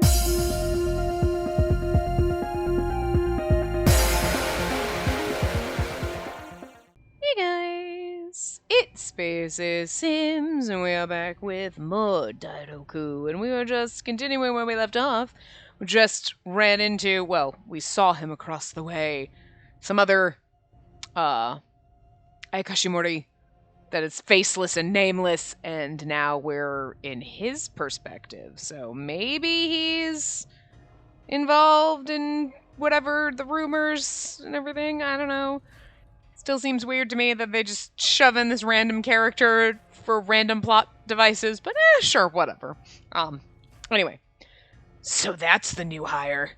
Hey guys, it's Spacey Sims, and we are back with more Dairoku, and we were just continuing where we left off. We just ran into, well, we saw him across the way. Some other, Ayakashimori that is faceless and nameless, and now we're in his perspective. So maybe he's involved in whatever the rumors and everything. I don't know. Still seems weird to me that they just shove in this random character for random plot devices, but sure, whatever. Anyway. So that's the new hire.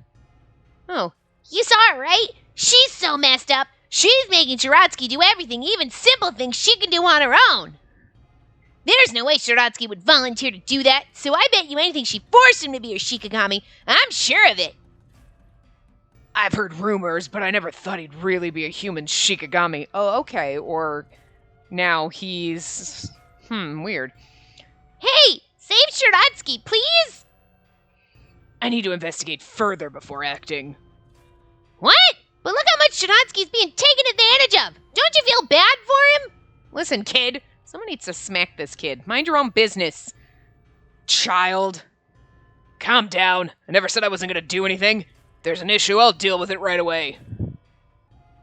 Oh, you saw her, right? She's so messed up. She's making Shiratsky do everything, even simple things she can do on her own. There's no way Shiratsky would volunteer to do that, so I bet you anything she forced him to be her Shikigami. I'm sure of it. I've heard rumors, but I never thought he'd really be a human Shikigami. Oh, okay, or now he's... weird. Hey, save Shiratsky, please! I need to investigate further before acting. What? But look how much Shiratsky's being taken advantage of! Don't you feel bad for him? Listen, kid, someone needs to smack this kid. Mind your own business. Child. Calm down. I never said I wasn't going to do anything. If there's an issue, I'll deal with it right away.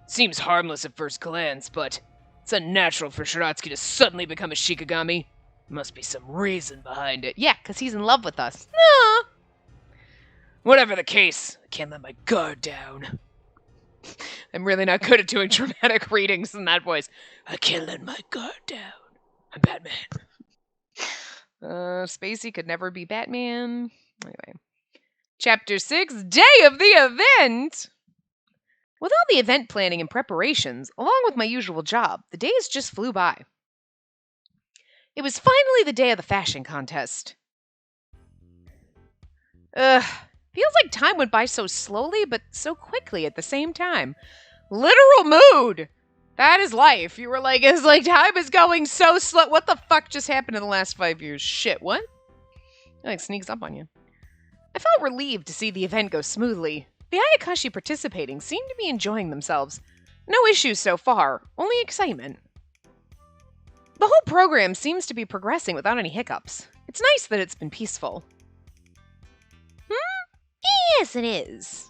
Seems harmless at first glance, but it's unnatural for Shiratsky to suddenly become a Shikigami. Must be some reason behind it. Yeah, because he's in love with us. No. Whatever the case, I can't let my guard down. I'm really not good at doing dramatic readings in that voice. I can't let my guard down. I'm Batman. Spacey could never be Batman. Anyway. Chapter 6, Day of the Event! With all the event planning and preparations, along with my usual job, the days just flew by. It was finally the day of the fashion contest. Feels like time went by so slowly, but so quickly at the same time. Literal mood! That is life. You were like, it's like time is going so slow. What the fuck just happened in the last 5 years? Shit, what? It like sneaks up on you. I felt relieved to see the event go smoothly. The Ayakashi participating seemed to be enjoying themselves. No issues so far, only excitement. The whole program seems to be progressing without any hiccups. It's nice that it's been peaceful. Yes, it is.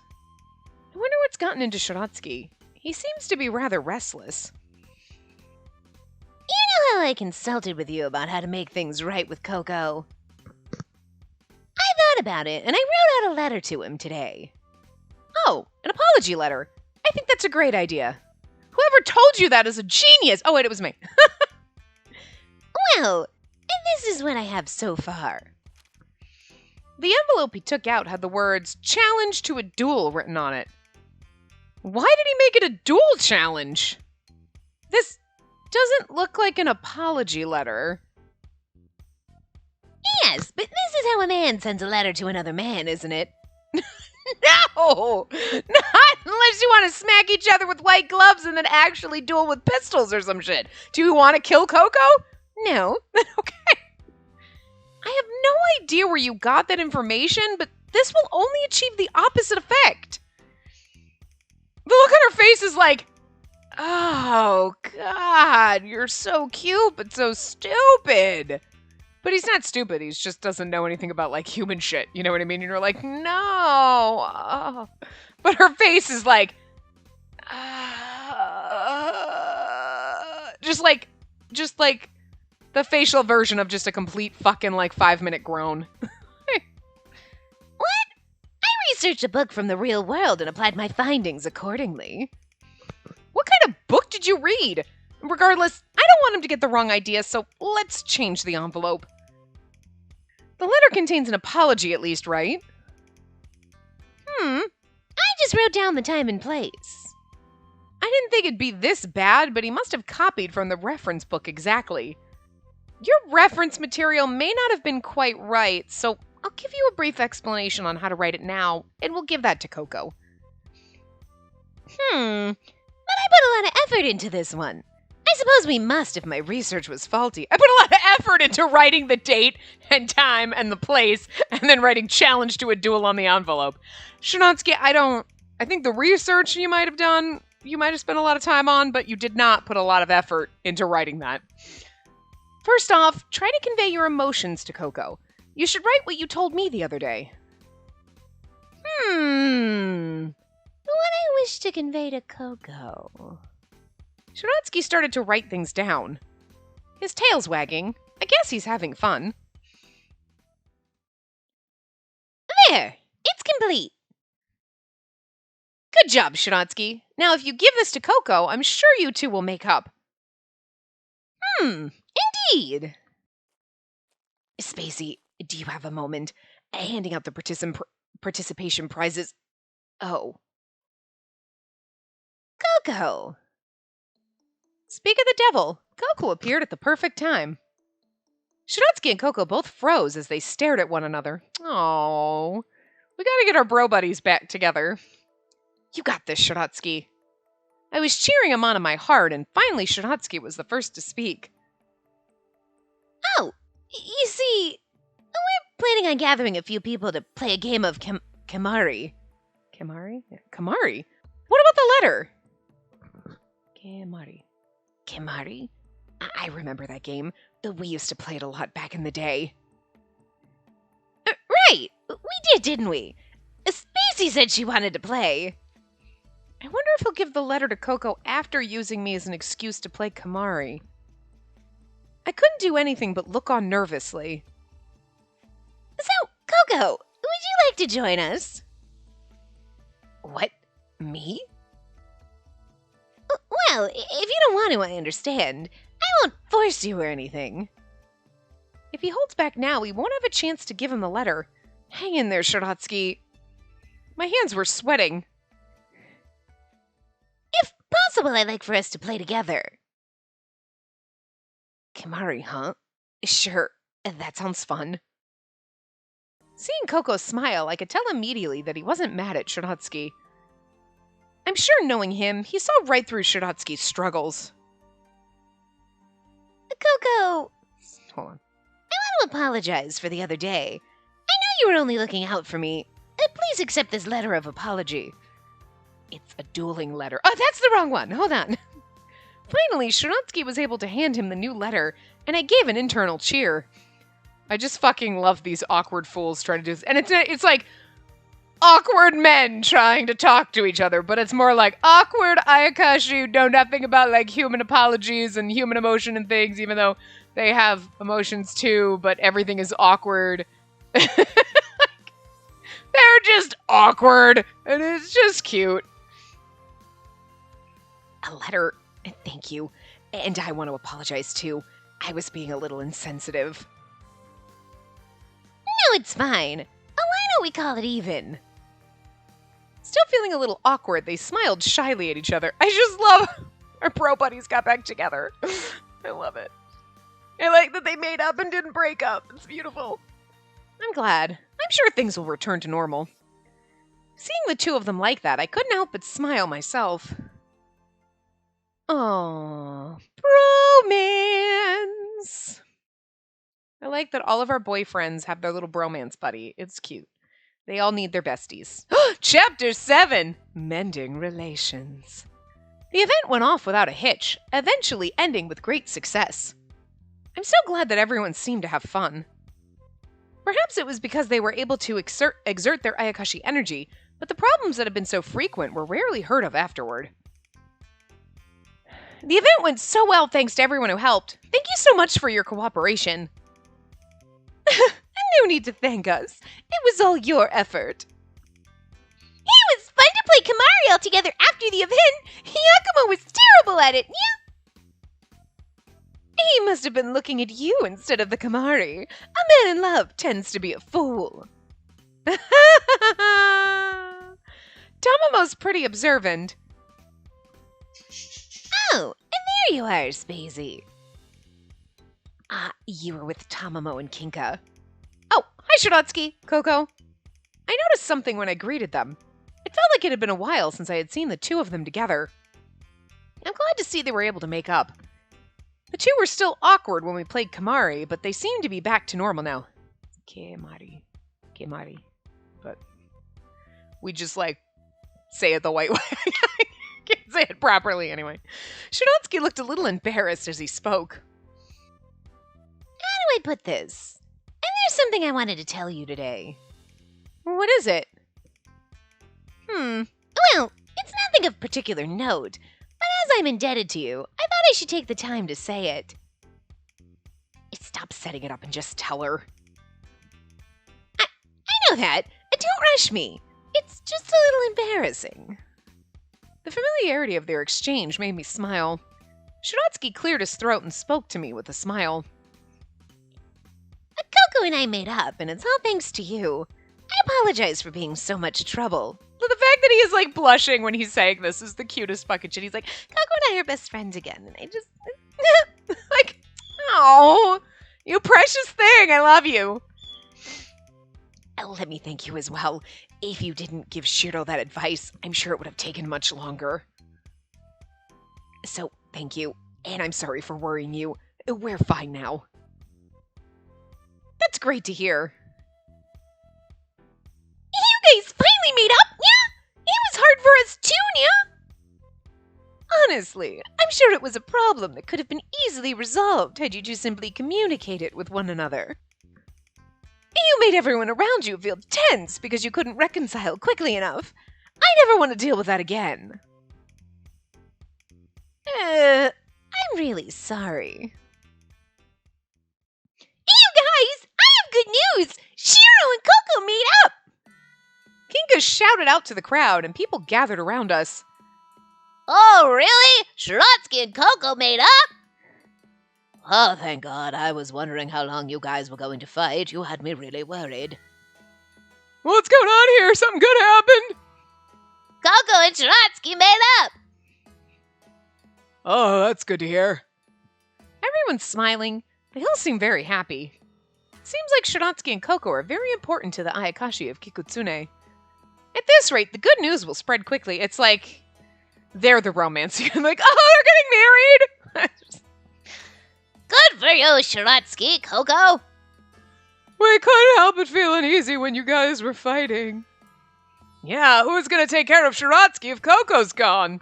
I wonder what's gotten into Shiratsky. He seems to be rather restless. You know how I consulted with you about how to make things right with Coco? I thought about it, and I wrote out a letter to him today. Oh, an apology letter. I think that's a great idea. Whoever told you that is a genius. Oh, wait, it was me. Well, and this is what I have so far. The envelope he took out had the words, "Challenge to a duel" written on it. Why did he make it a duel challenge? This doesn't look like an apology letter. Yes, but this is how a man sends a letter to another man, isn't it? No! Not unless you want to smack each other with white gloves and then actually duel with pistols or some shit. Do you want to kill Coco? No. Okay. I have no idea where you got that information, but this will only achieve the opposite effect. The look on her face is like, oh, God, you're so cute, but so stupid. But he's not stupid. He just doesn't know anything about, like, human shit. You know what I mean? And you're like, no. Oh. But her face is like, just like the facial version of just a complete fucking, like, 5-minute groan. What? I researched a book from the real world and applied my findings accordingly. What kind of book did you read? Regardless, I don't want him to get the wrong idea, so let's change the envelope. The letter contains an apology at least, right? I just wrote down the time and place. I didn't think it'd be this bad, but he must have copied from the reference book exactly. Your reference material may not have been quite right, so I'll give you a brief explanation on how to write it now, and we'll give that to Coco. But I put a lot of effort into this one. I I suppose we must if my research was faulty. I put a lot of effort into writing the date and time and the place, and then writing challenge to a duel on the envelope. Shinotsky, I think the research you might have done, you might have spent a lot of time on, but you did not put a lot of effort into writing that. First off, try to convey your emotions to Coco. You should write what you told me the other day. What I wish to convey to Coco. Shinotsky started to write things down. His tail's wagging. I guess he's having fun. There! It's complete! Good job, Shinotsky. Now, if you give this to Coco, I'm sure you two will make up. Indeed! Spacey, do you have a moment? Handing out the participation prizes. Oh. Coco! Speak of the devil, Coco appeared at the perfect time. Shinotsky and Coco both froze as they stared at one another. Oh, we gotta get our bro buddies back together. You got this, Shinotsky. I was cheering him on in my heart, and finally Shinotsky was the first to speak. Oh, you see, we're planning on gathering a few people to play a game of Kimari. Kimari? Yeah, Kimari? What about the letter? Kimari. Kimari? I remember that game. We used to play it a lot back in the day. Right! We didn't we? Spacey said she wanted to play. I wonder if he'll give the letter to Coco after using me as an excuse to play Kimari. I couldn't do anything but look on nervously. So, Coco, would you like to join us? What? Me? Well, if you don't want to, I understand. I won't force you or anything. If he holds back now, we won't have a chance to give him the letter. Hang in there, Shinotsky. My hands were sweating. If possible, I'd like for us to play together. Kimari, huh? Sure, that sounds fun. Seeing Coco smile, I could tell immediately that he wasn't mad at Shinotsky. I'm sure knowing him, he saw right through Shinotsky's struggles. Coco! Hold on. I want to apologize for the other day. I know you were only looking out for me. Please accept this letter of apology. It's a dueling letter. Oh, that's the wrong one. Hold on. Finally, Shinotsky was able to hand him the new letter, and I gave an internal cheer. I just fucking love these awkward fools trying to do this. And it's like awkward men trying to talk to each other, but it's more like awkward Ayakashi who know nothing about like human apologies and human emotion and things, even though they have emotions too, but everything is awkward. They're just awkward, and it's just cute. A letter, thank you. And I want to apologize too. I was being a little insensitive. No, it's fine. Why don't we call it even? Still feeling a little awkward, they smiled shyly at each other. I just love our bro buddies got back together. I love it. I like that they made up and didn't break up. It's beautiful. I'm glad. I'm sure things will return to normal. Seeing the two of them like that, I couldn't help but smile myself. Oh, bromance. I like that all of our boyfriends have their little bromance buddy. It's cute. They all need their besties. Chapter 7, Mending Relations. The event went off without a hitch, eventually ending with great success. I'm so glad that everyone seemed to have fun. Perhaps it was because they were able to exert their Ayakashi energy, but the problems that had been so frequent were rarely heard of afterward. The event went so well thanks to everyone who helped. Thank you so much for your cooperation. No need to thank us. It was all your effort. It was fun to play Kimari all together after the event. Yakumo was terrible at it. Yeah. He must have been looking at you instead of the Kimari. A man in love tends to be a fool. Tamamo's pretty observant. Oh, and there you are, Spacey. You were with Tamamo and Kinka. Oh, hi, Shinotsky, Coco. I noticed something when I greeted them. It felt like it had been a while since I had seen the two of them together. I'm glad to see they were able to make up. The two were still awkward when we played Kamari, but they seem to be back to normal now. Kemari. But we just, like, say it the white way. I can't say it properly anyway. Shiratsky looked a little embarrassed as he spoke. How do I put this? And there's something I wanted to tell you today. What is it? Well, it's nothing of particular note, but as I'm indebted to you, I thought I should take the time to say it. Stop setting it up and just tell her. I know that. Don't rush me. It's just a little embarrassing. The familiarity of their exchange made me smile. Shiratsky cleared his throat and spoke to me with a smile. Coco and I made up, and it's all thanks to you. I apologize for being so much trouble. But the fact that he is, like, blushing when he's saying this is the cutest fucking shit. He's like, Coco and I are best friends again, and I just... like, oh, you precious thing. I love you. Let me thank you as well. If you didn't give Shiro that advice, I'm sure it would have taken much longer. So, thank you. And I'm sorry for worrying you. We're fine now. That's great to hear. You guys finally made up, yeah? It was hard for us too, yeah? Honestly, I'm sure it was a problem that could have been easily resolved had you two simply communicated with one another. You made everyone around you feel tense because you couldn't reconcile quickly enough. I never want to deal with that again. I'm really sorry. You guys, I have good news! Shiro and Coco made up! Kinga shouted out to the crowd and people gathered around us. Oh, really? Shiratsky and Coco made up? Oh, thank God. I was wondering how long you guys were going to fight. You had me really worried. What's going on here? Something good happened? Coco and Shiratsky made up! Oh, that's good to hear. Everyone's smiling. They all seem very happy. It seems like Shiratsky and Coco are very important to the Ayakashi of Kikutsune. At this rate, the good news will spread quickly. It's like they're the romance. You're like, oh, they're getting married! Good for you, Shiratsky, Coco! We couldn't help but feel uneasy when you guys were fighting. Yeah, who's gonna take care of Shiratsky if Coco's gone?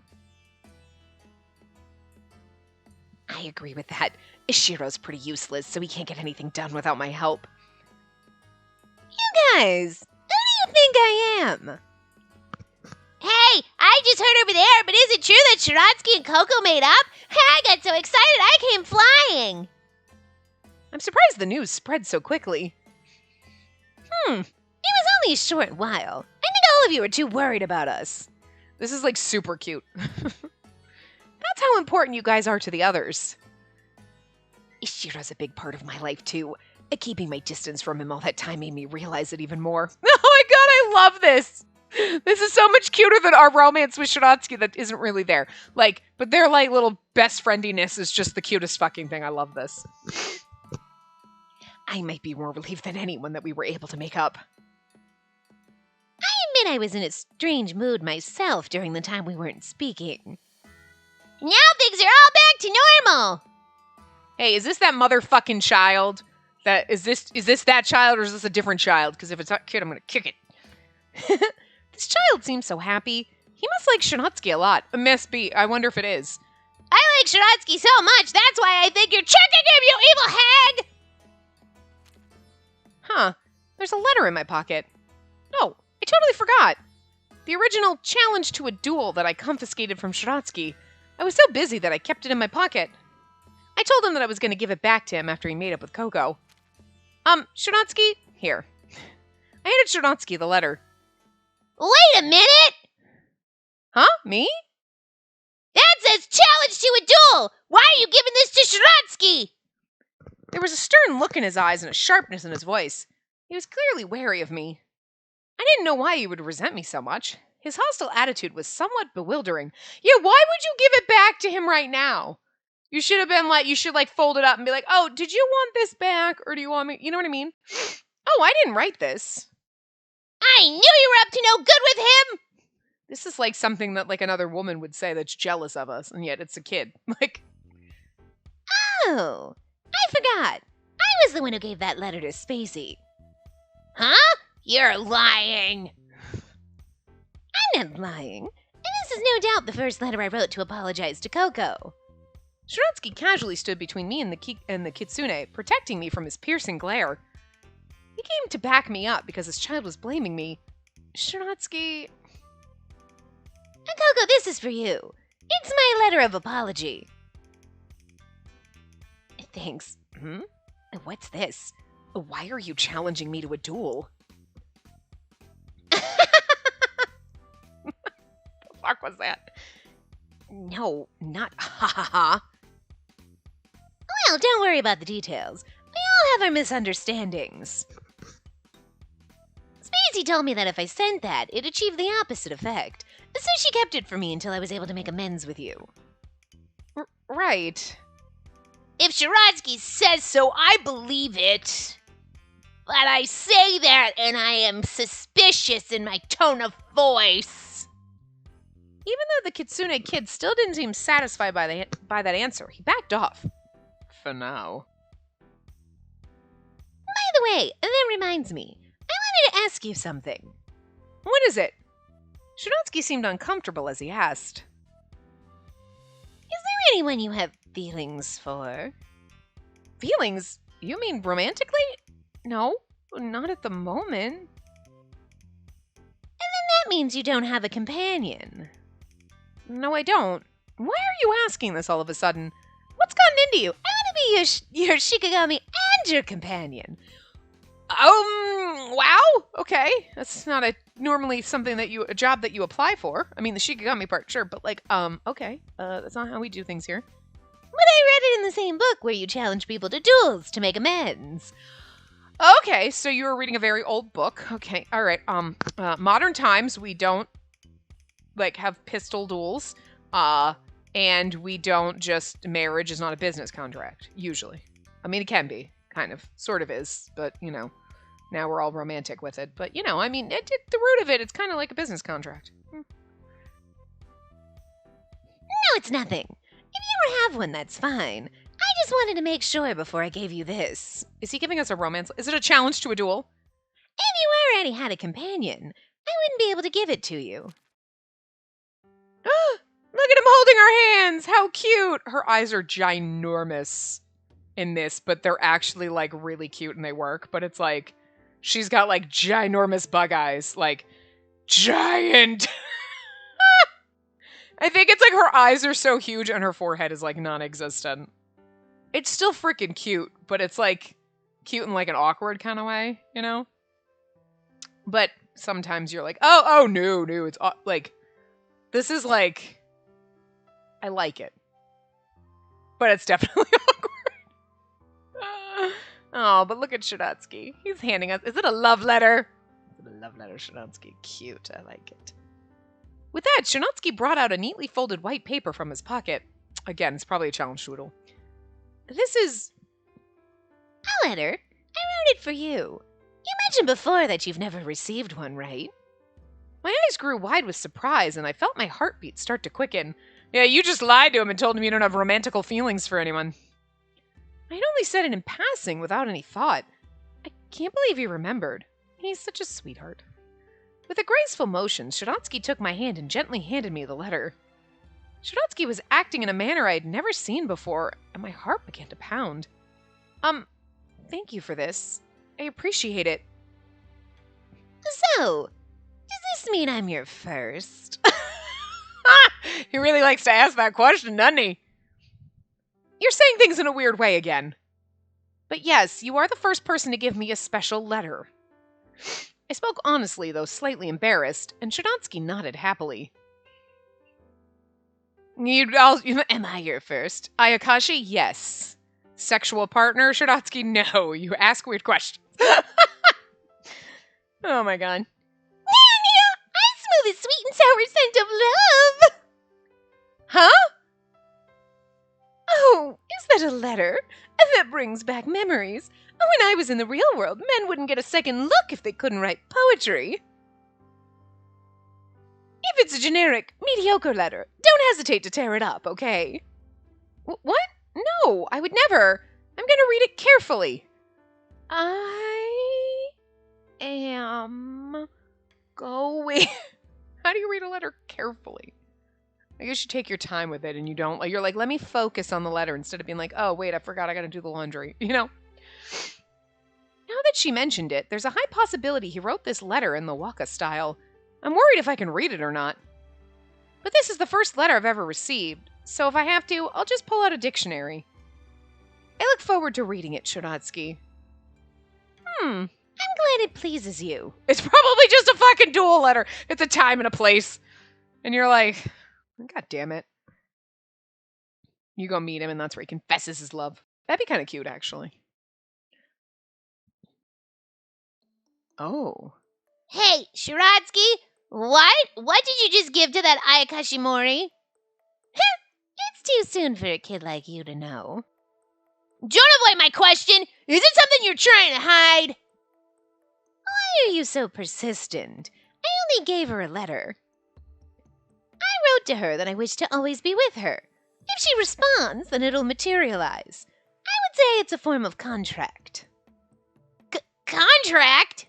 I agree with that. Ishiro's pretty useless, so he can't get anything done without my help. You guys, who do you think I am? Hey, I just heard over there, but is it true that Shiratsky and Coco made up? I got so excited I came flying! I'm surprised the news spread so quickly. It was only a short while. I think all of you are too worried about us. This is like super cute. That's how important you guys are to the others. Ishiro's a big part of my life too. Keeping my distance from him all that time made me realize it even more. Oh my god, I love this! This is so much cuter than our romance with Shiratsky that isn't really there. Like, but their like little best friendiness is just the cutest fucking thing. I love this. I might be more relieved than anyone that we were able to make up. I admit I was in a strange mood myself during the time we weren't speaking. Now things are all back to normal! Hey, is this that motherfucking child? Is this that child or is this a different child? Because if it's not kid, I'm gonna kick it. This child seems so happy. He must like Shiratsky a lot. It must be. I wonder if it is. I like Shiratsky so much, that's why I think you're tricking him, you evil hag! Huh. There's a letter in my pocket. Oh, I totally forgot. The original challenge to a duel that I confiscated from Shiratsky. I was so busy that I kept it in my pocket. I told him that I was going to give it back to him after he made up with Coco. Shiratsky, here. I handed Shiratsky the letter. Wait a minute! Huh? Me? That says challenge to a duel! Why are you giving this to Shiratsky? There was a stern look in his eyes and a sharpness in his voice. He was clearly wary of me. I didn't know why he would resent me so much. His hostile attitude was somewhat bewildering. Yeah, why would you give it back to him right now? You should have been like, you should like fold it up and be like, oh, did you want this back or do you want me? You know what I mean? Oh, I didn't write this. I knew you were up to no good with him! This is like something that like another woman would say that's jealous of us, and yet it's a kid. Like, Oh, I forgot. I was the one who gave that letter to Spacey. Huh? You're lying. I'm not lying. And this is no doubt the first letter I wrote to apologize to Coco. Shiratsky casually stood between me and the kitsune, protecting me from his piercing glare. He came to back me up because his child was blaming me. Shiratsky... And Coco, this is for you. It's my letter of apology. Thanks. What's this? Why are you challenging me to a duel? What the fuck was that? No, not ha ha ha. Well, don't worry about the details. We all have our misunderstandings. Spacey told me that if I sent that, it'd achieve the opposite effect. So she kept it for me until I was able to make amends with you. Right. If Shiratsky says so, I believe it. But I say that and I am suspicious in my tone of voice. Even though the kitsune kid still didn't seem satisfied by that answer, he backed off. For now. By the way, that reminds me. I wanted to ask you something. What is it? Shiratsky seemed uncomfortable as he asked. Is there anyone you have feelings for? Feelings? You mean romantically? No, not at the moment. And then that means you don't have a companion. No, I don't. Why are you asking this all of a sudden? What's gotten into you? I want to be your Shikigami and your companion. Wow. Okay. That's not normally something a job that you apply for. I mean, the Shikigami part, sure, but okay. That's not how we do things here. But I read it in the same book where you challenge people to duels to make amends. Okay, so you were reading a very old book. Okay, all right. Modern times, we don't, have pistol duels. And we don't just, marriage is not a business contract, usually. I mean, it can be, kind of, sort of is, but, now we're all romantic with it. But, the root of it, it's kind of like a business contract. No, it's nothing. If you ever have one, that's fine. I just wanted to make sure before I gave you this. Is he giving us a romance? Is it a challenge to a duel? If you already had a companion, I wouldn't be able to give it to you. Look at him holding her hands! How cute! Her eyes are ginormous in this, but they're actually, really cute and they work. But it's she's got, ginormous bug eyes. Giant! I think it's her eyes are so huge and her forehead is non-existent. It's still freaking cute, but it's cute in an awkward kind of way, But sometimes you're oh no, it's this is I like it. But it's definitely awkward. Oh, but look at Shiratsky. He's handing us, is it a love letter? Is it a love letter, Shiratsky? Cute, I like it. With that, Shiratsky brought out a neatly folded white paper from his pocket. Again, it's probably a challenge doodle. This is... a letter? I wrote it for you. You mentioned before that you've never received one, right? My eyes grew wide with surprise, and I felt my heartbeat start to quicken. Yeah, you just lied to him and told him you don't have romantical feelings for anyone. I had only said it in passing without any thought. I can't believe he remembered. He's such a sweetheart. With a graceful motion, Shiratsky took my hand and gently handed me the letter. Shiratsky was acting in a manner I had never seen before, and my heart began to pound. Thank you for this. I appreciate it. So, does this mean I'm your first? He really likes to ask that question, doesn't he? You're saying things in a weird way again. But yes, you are the first person to give me a special letter. I spoke honestly, though slightly embarrassed, and Shiratsky nodded happily. Am I your first? Ayakashi, yes. Sexual partner, Shiratsky, no. You ask weird questions. Oh my god. I smell the sweet and sour scent of love. Huh? Oh, is that a letter? That brings back memories. When I was in the real world, men wouldn't get a second look if they couldn't write poetry. If it's a generic, mediocre letter, don't hesitate to tear it up, okay? What? No, I would never. I'm gonna read it carefully. I am going. How do you read a letter carefully? I guess you take your time with it and you don't. You're like, let me focus on the letter instead of being like, oh, wait, I forgot I gotta do the laundry. You know? Now that she mentioned it, there's a high possibility he wrote this letter in the Waka style. I'm worried if I can read it or not. But this is the first letter I've ever received, so if I have to, I'll just pull out a dictionary. I look forward to reading it, Shuratsky. I'm glad it pleases you. It's probably just a fucking duel letter. It's a time and a place. And you're like, God damn it. You go meet him and that's where he confesses his love. That'd be kind of cute, actually. Oh. Hey, Shuratsky, what? What did you just give to that Ayakashimori? It's too soon for a kid like you to know. Don't avoid my question. Is it something you're trying to hide? Why are you so persistent? I only gave her a letter. I wrote to her that I wish to always be with her. If she responds, then it'll materialize. I would say it's a form of contract. Contract?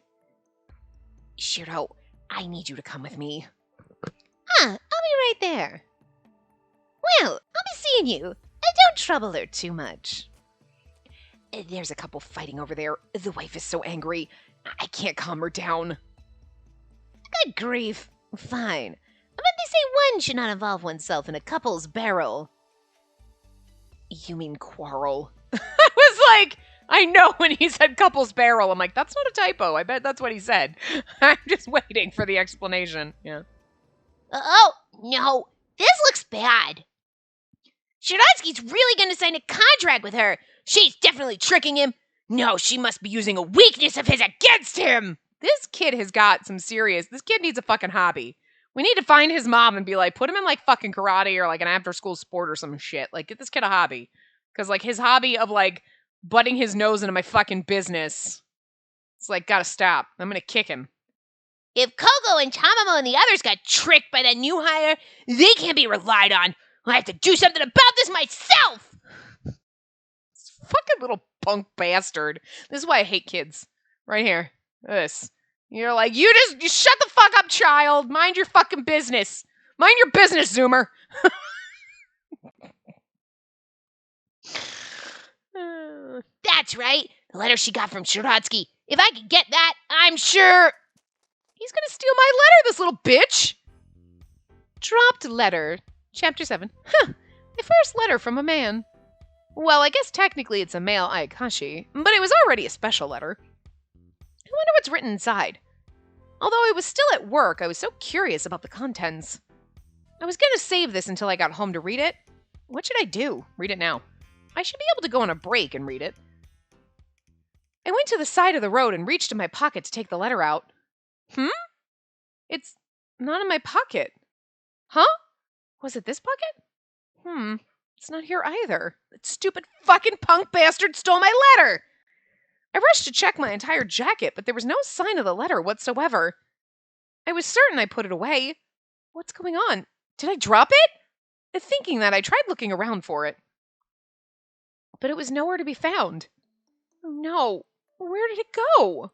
Shiro, I need you to come with me. I'll be right there. Well, I'll be seeing you. Don't trouble her too much. There's a couple fighting over there. The wife is so angry. I can't calm her down. Good grief. Fine. But they say one should not involve oneself in a couple's barrel. You mean quarrel? I was like, I know when he said couple's barrel. I'm like, that's not a typo. I bet that's what he said. I'm just waiting for the explanation. Yeah. Oh, no. This looks bad. Shuratsky's really going to sign a contract with her. She's definitely tricking him. No, she must be using a weakness of his against him. This kid has got some serious... This kid needs a fucking hobby. We need to find his mom and be like, put him in like fucking karate or like an after-school sport or some shit. Like, get this kid a hobby. Because like his hobby of like butting his nose into my fucking business. It's like, gotta stop. I'm gonna kick him. If Coco and Tamamo and the others got tricked by that new hire, they can't be relied on. I have to do something about this myself! This fucking little punk bastard. This is why I hate kids. Right here. This. You're like, you shut the fuck up, child. Mind your fucking business. Mind your business, Zoomer. That's right. The letter she got from Shuratsky. If I could get that, I'm sure... He's gonna steal my letter, this little bitch. Dropped letter. Chapter 7. My first letter from a man. Well, I guess technically it's a male Ayakashi, but it was already a special letter. I wonder what's written inside. Although I was still at work, I was so curious about the contents. I was gonna save this until I got home to read it. What should I do? Read it now. I should be able to go on a break and read it. I went to the side of the road and reached in my pocket to take the letter out. It's not in my pocket. Huh? Was it this pocket? It's not here either. That stupid fucking punk bastard stole my letter! I rushed to check my entire jacket, but there was no sign of the letter whatsoever. I was certain I put it away. What's going on? Did I drop it? Thinking that, I tried looking around for it. But it was nowhere to be found. Oh no. Where did it go?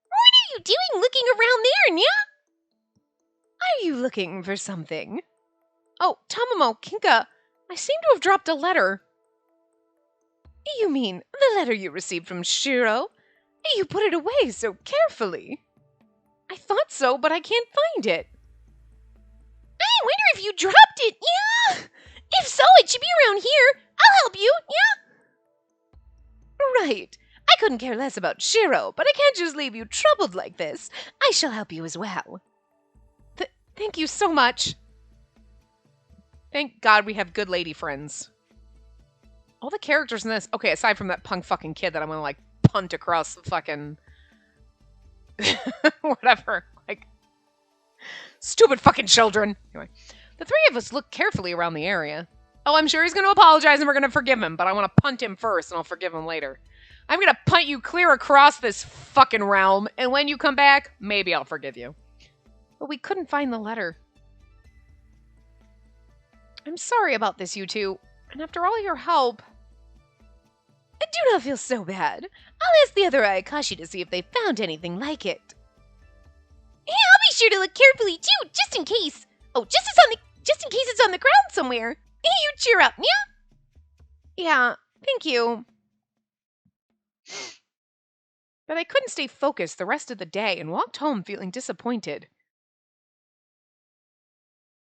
What are you doing looking around there, Nya? Are you looking for something? Oh, Tamamo, Kinka, I seem to have dropped a letter. You mean the letter you received from Shiro? You put it away so carefully. I thought so, but I can't find it. I wonder if you dropped it, yeah? If so, it should be around here. I'll help you, yeah? Right. I couldn't care less about Shiro, but I can't just leave you troubled like this. I shall help you as well. Thank you so much. Thank God we have good lady friends. All the characters in this... Okay, aside from that punk fucking kid that I'm gonna, like, punt across the fucking... whatever. Like... Stupid fucking children. Anyway. The three of us look carefully around the area. Oh, I'm sure he's gonna apologize and we're gonna forgive him, but I want to punt him first and I'll forgive him later. I'm gonna punt you clear across this fucking realm, and when you come back, maybe I'll forgive you. But we couldn't find the letter. I'm sorry about this, you two. And after all your help... Do not feel so bad. I'll ask the other Ayakashi to see if they found anything like it. Hey, I'll be sure to look carefully too, just in case. Oh, just in case it's on the ground somewhere. Hey, you cheer up, yeah? Yeah, thank you. But I couldn't stay focused the rest of the day and walked home feeling disappointed.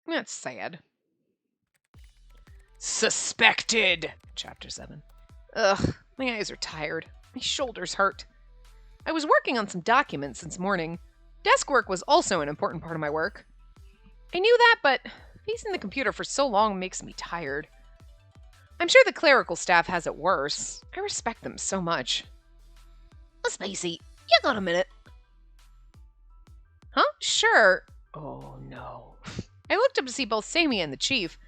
That's sad. Suspected! Chapter 7. Ugh, my eyes are tired. My shoulders hurt. I was working on some documents since morning. Desk work was also an important part of my work. I knew that, but facing the computer for so long makes me tired. I'm sure the clerical staff has it worse. I respect them so much. Spacey, you got a minute? Huh? Sure. Oh, no. I looked up to see both Sammy and the chief.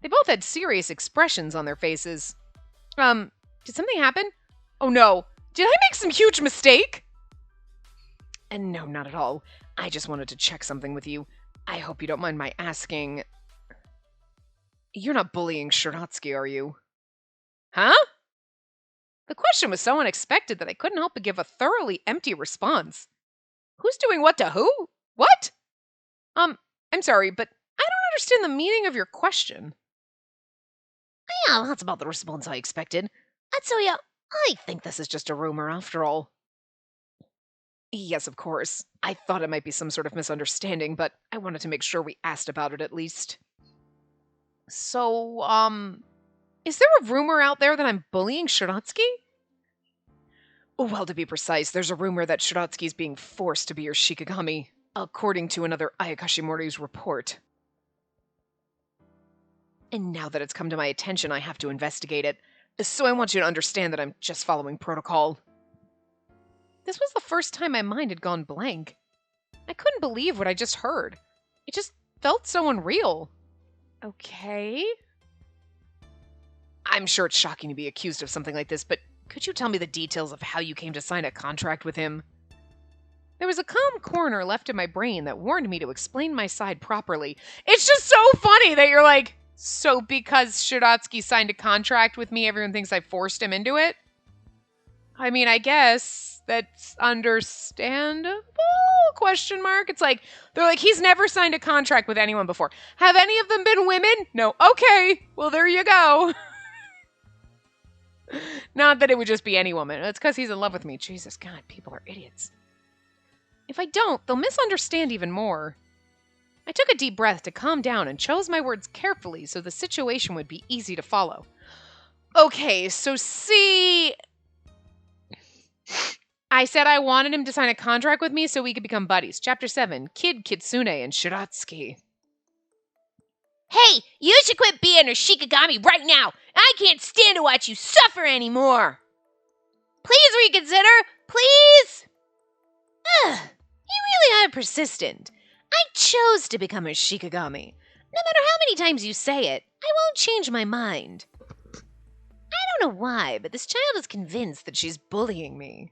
They both had serious expressions on their faces. Did something happen? Oh, no. Did I make some huge mistake? And no, not at all. I just wanted to check something with you. I hope you don't mind my asking. You're not bullying Shiratsky, are you? Huh? The question was so unexpected that I couldn't help but give a thoroughly empty response. Who's doing what to who? What? I'm sorry, but I don't understand the meaning of your question. Yeah, that's about the response I expected. Atsuya, I think this is just a rumor after all. Yes, of course. I thought it might be some sort of misunderstanding, but I wanted to make sure we asked about it at least. So, is there a rumor out there that I'm bullying Shiratsky? Well, to be precise, there's a rumor that Shiratsky is being forced to be your Shikigami, according to another Ayakashimori's report. And now that it's come to my attention, I have to investigate it. So I want you to understand that I'm just following protocol. This was the first time my mind had gone blank. I couldn't believe what I just heard. It just felt so unreal. Okay. I'm sure it's shocking to be accused of something like this, but could you tell me the details of how you came to sign a contract with him? There was a calm corner left in my brain that warned me to explain my side properly. It's just so funny that you're like, so because Shiratsky signed a contract with me, everyone thinks I forced him into it? I mean, I guess that's understandable? Question mark. It's like, they're like, he's never signed a contract with anyone before. Have any of them been women? No. Okay. Well, there you go. Not that it would just be any woman. It's because he's in love with me. Jesus, God, people are idiots. If I don't, they'll misunderstand even more. I took a deep breath to calm down and chose my words carefully so the situation would be easy to follow. Okay, so see... I said I wanted him to sign a contract with me so we could become buddies. Chapter 7, Kid Kitsune and Shiratsky. Hey, you should quit being her Shikigami right now. I can't stand to watch you suffer anymore. Please reconsider, please. Ugh, you really are persistent. I chose to become her Shikigami. No matter how many times you say it, I won't change my mind. I don't know why, but this child is convinced that she's bullying me.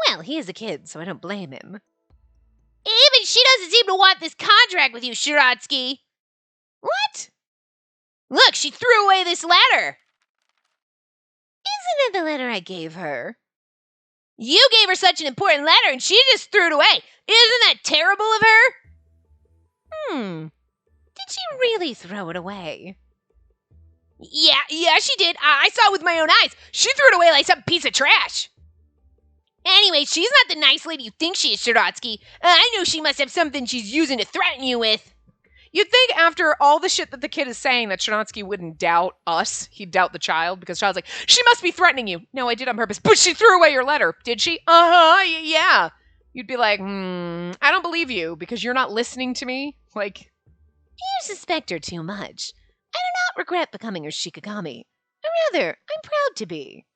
Well, he is a kid, so I don't blame him. Even she doesn't seem to want this contract with you, Shiratsky. What? Look, she threw away this letter. Isn't it the letter I gave her? You gave her such an important letter and she just threw it away. Isn't that terrible of her? Did she really throw it away? Yeah, she did. I saw it with my own eyes. She threw it away like some piece of trash. Anyway, she's not the nice lady you think she is, Shiratsky. I know she must have something she's using to threaten you with. You'd think after all the shit that the kid is saying that Shiratsky wouldn't doubt us. He'd doubt the child because the child's like, she must be threatening you. No, I did on purpose. But she threw away your letter. Did she? Yeah. You'd be like, I don't believe you because you're not listening to me. Like, you suspect her too much. I do not regret becoming her Shikigami. Or rather, I'm proud to be.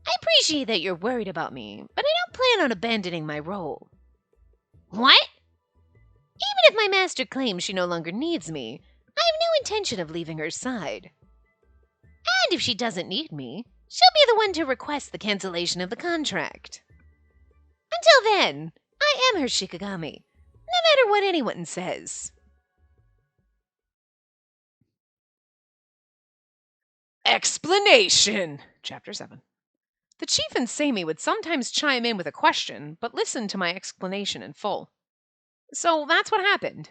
I appreciate that you're worried about me, but I don't plan on abandoning my role. What? Even if my master claims she no longer needs me, I have no intention of leaving her side. And if she doesn't need me, she'll be the one to request the cancellation of the contract. Until then, I am her Shikigami, no matter what anyone says. Explanation! Chapter 7. The chief and Samey would sometimes chime in with a question, but listen to my explanation in full. So that's what happened.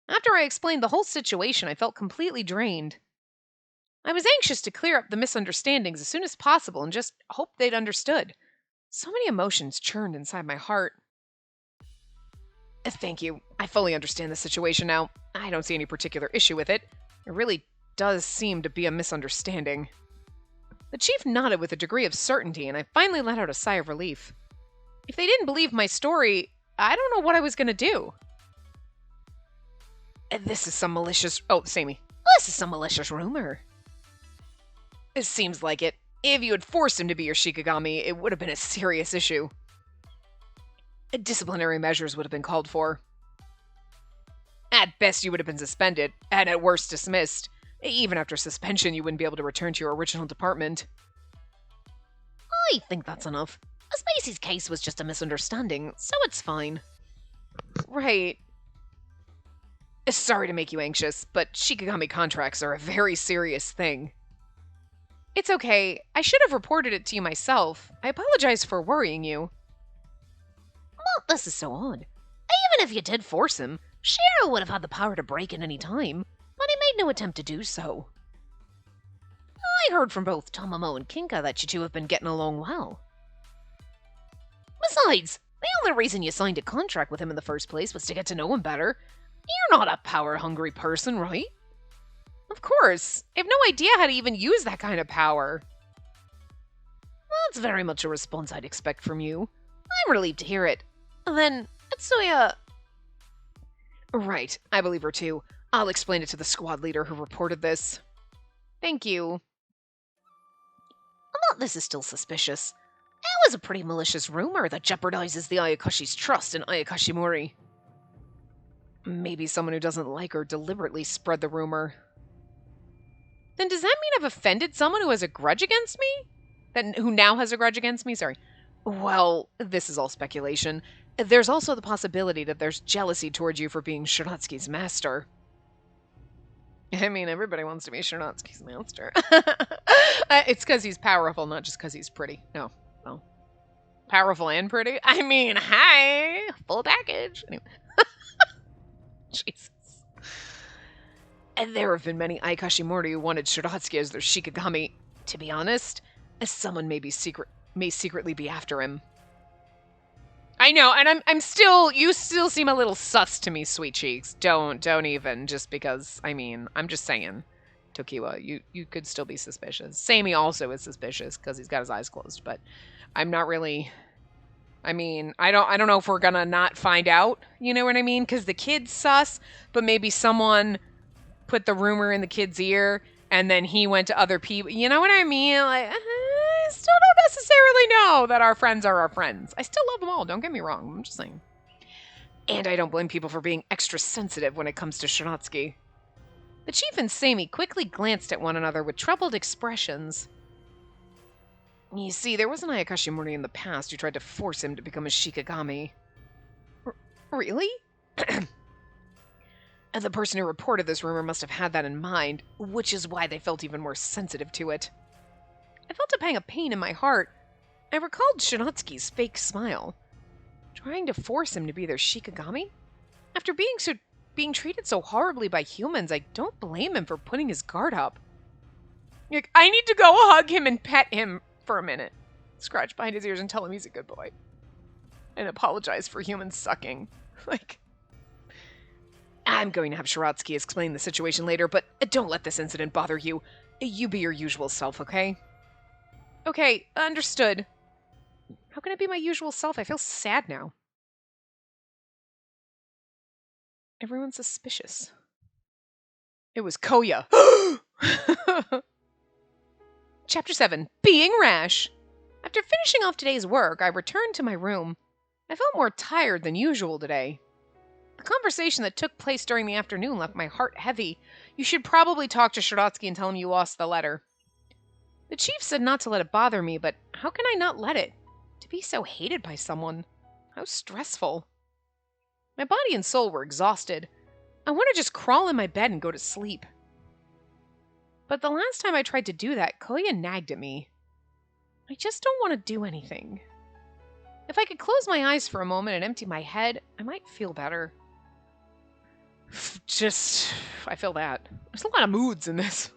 After I explained the whole situation, I felt completely drained. I was anxious to clear up the misunderstandings as soon as possible and just hoped they'd understood. So many emotions churned inside my heart. Thank you. I fully understand the situation now. I don't see any particular issue with it. It really does seem to be a misunderstanding. The chief nodded with a degree of certainty, and I finally let out a sigh of relief. If they didn't believe my story, I don't know what I was going to do. This is some malicious... Oh, Samey. This is some malicious rumor. It seems like it. If you had forced him to be your Shikigami, it would have been a serious issue. Disciplinary measures would have been called for. At best, you would have been suspended, and at worst, dismissed. Even after suspension, you wouldn't be able to return to your original department. I think that's enough. Spacey's case was just a misunderstanding, so it's fine. Right. Sorry to make you anxious, but Shikigami contracts are a very serious thing. It's okay. I should have reported it to you myself. I apologize for worrying you. Well, this is so odd. Even if you did force him, Shiro would have had the power to break at any time, but he made no attempt to do so. I heard from both Tomomo and Kinka that you two have been getting along well. Besides, the only reason you signed a contract with him in the first place was to get to know him better. You're not a power-hungry person, right? Of course. I have no idea how to even use that kind of power. That's very much a response I'd expect from you. I'm relieved to hear it. Then, Atsuya... Right, I believe her too. I'll explain it to the squad leader who reported this. Thank you. This is still suspicious. It was a pretty malicious rumor that jeopardizes the Ayakashi's trust in Ayakashimori. Maybe someone who doesn't like her deliberately spread the rumor. Then does that mean I've offended someone who has a grudge against me? Who now has a grudge against me? Sorry. Well, this is all speculation. There's also the possibility that there's jealousy towards you for being Shiratsuki's master. I mean, everybody wants to be Shiratsuki's master. It's because he's powerful, not just because he's pretty. No. Powerful and pretty? I mean, hi! Full package. Anyway. Jesus. And there have been many Ayakashimori who wanted Shiratsuki as their Shikigami. To be honest, someone may secretly be after him. I know, and I'm still, you still seem a little sus to me, sweet cheeks. Don't even, just because, I mean, I'm just saying. Tokiwa, you could still be suspicious. Samey also is suspicious, because he's got his eyes closed, but I'm not really, I mean, I don't know if we're gonna not find out, you know what I mean? Because the kid's sus, but maybe someone put the rumor in the kid's ear, and then he went to other people, you know what I mean? Like, I still don't necessarily know that our friends are our friends. I still love them all, don't get me wrong, I'm just saying. And I don't blame people for being extra sensitive when it comes to Shiratsuki. The chief and Samey quickly glanced at one another with troubled expressions. You see, there was an Ayakashimori in the past who tried to force him to become a Shikigami. Really? And the person who reported this rumor must have had that in mind, which is why they felt even more sensitive to it. I felt a pang of pain in my heart. I recalled Shiratsuki's fake smile. Trying to force him to be their Shikigami? After being treated so horribly by humans, I don't blame him for putting his guard up. Like, I need to go hug him and pet him for a minute. Scratch behind his ears and tell him he's a good boy. And apologize for humans sucking. Like, I'm going to have Shiratsuki explain the situation later, but don't let this incident bother you. You be your usual self, okay? Okay, understood. How can I be my usual self? I feel sad now. Everyone's suspicious. It was Koya. Chapter 7. Being rash. After finishing off today's work, I returned to my room. I felt more tired than usual today. The conversation that took place during the afternoon left my heart heavy. You should probably talk to Shiratsuki and tell him you lost the letter. The chief said not to let it bother me, but how can I not let it? To be so hated by someone. How stressful. My body and soul were exhausted. I want to just crawl in my bed and go to sleep. But the last time I tried to do that, Koya nagged at me. I just don't want to do anything. If I could close my eyes for a moment and empty my head, I might feel better. I feel that. There's a lot of moods in this.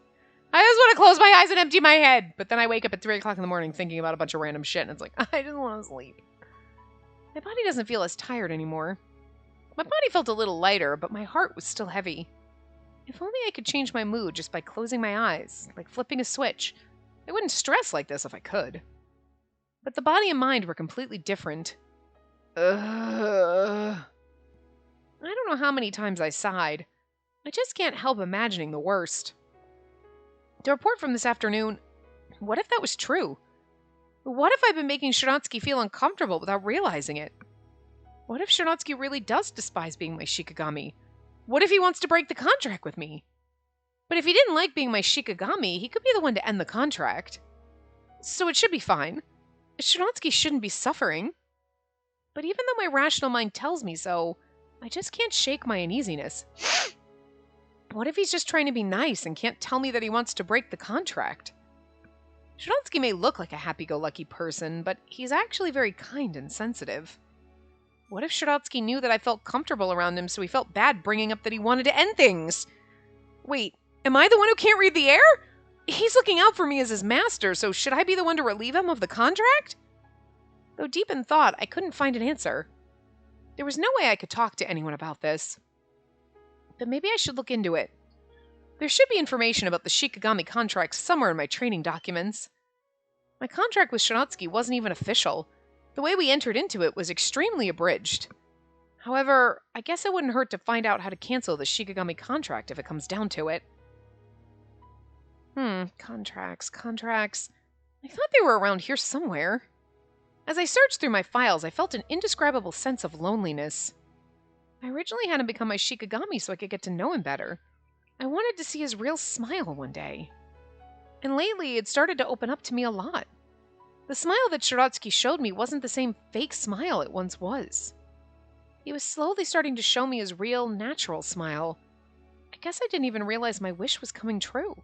I just want to close my eyes and empty my head, but then I wake up at 3 o'clock in the morning thinking about a bunch of random shit, and it's like, I just want to sleep. My body doesn't feel as tired anymore. My body felt a little lighter, but my heart was still heavy. If only I could change my mood just by closing my eyes, like flipping a switch. I wouldn't stress like this if I could. But the body and mind were completely different. I don't know how many times I sighed. I just can't help imagining the worst. The report from this afternoon, what if that was true? What if I've been making Shiratsky feel uncomfortable without realizing it? What if Shiratsky really does despise being my Shikigami? What if he wants to break the contract with me? But if he didn't like being my Shikigami, he could be the one to end the contract. So it should be fine. Shiratsky shouldn't be suffering. But even though my rational mind tells me so, I just can't shake my uneasiness. What if he's just trying to be nice and can't tell me that he wants to break the contract? Shiratsky may look like a happy-go-lucky person, but he's actually very kind and sensitive. What if Shiratsky knew that I felt comfortable around him, so he felt bad bringing up that he wanted to end things? Wait, am I the one who can't read the air? He's looking out for me as his master, so should I be the one to relieve him of the contract? Though deep in thought, I couldn't find an answer. There was no way I could talk to anyone about this. But maybe I should look into it. There should be information about the Shikigami contract somewhere in my training documents. My contract with Shiratsky wasn't even official. The way we entered into it was extremely abridged. However, I guess it wouldn't hurt to find out how to cancel the Shikigami contract if it comes down to it. Contracts. I thought they were around here somewhere. As I searched through my files, I felt an indescribable sense of loneliness. I originally had him become my Shikigami so I could get to know him better. I wanted to see his real smile one day. And lately, it started to open up to me a lot. The smile that Shiratsky showed me wasn't the same fake smile it once was. He was slowly starting to show me his real, natural smile. I guess I didn't even realize my wish was coming true.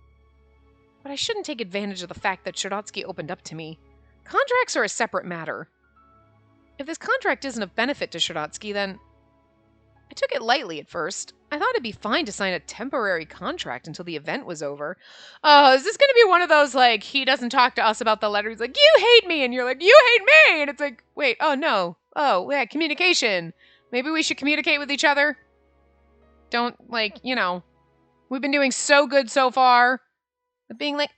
But I shouldn't take advantage of the fact that Shiratsky opened up to me. Contracts are a separate matter. If this contract isn't of benefit to Shiratsky, then... I took it lightly at first. I thought it'd be fine to sign a temporary contract until the event was over. Oh, is this going to be one of those, like, he doesn't talk to us about the letter? He's like, you hate me! And you're like, you hate me! And it's like, wait, oh no. Oh, yeah, communication. Maybe we should communicate with each other? Don't, like, we've been doing so good so far. But being like,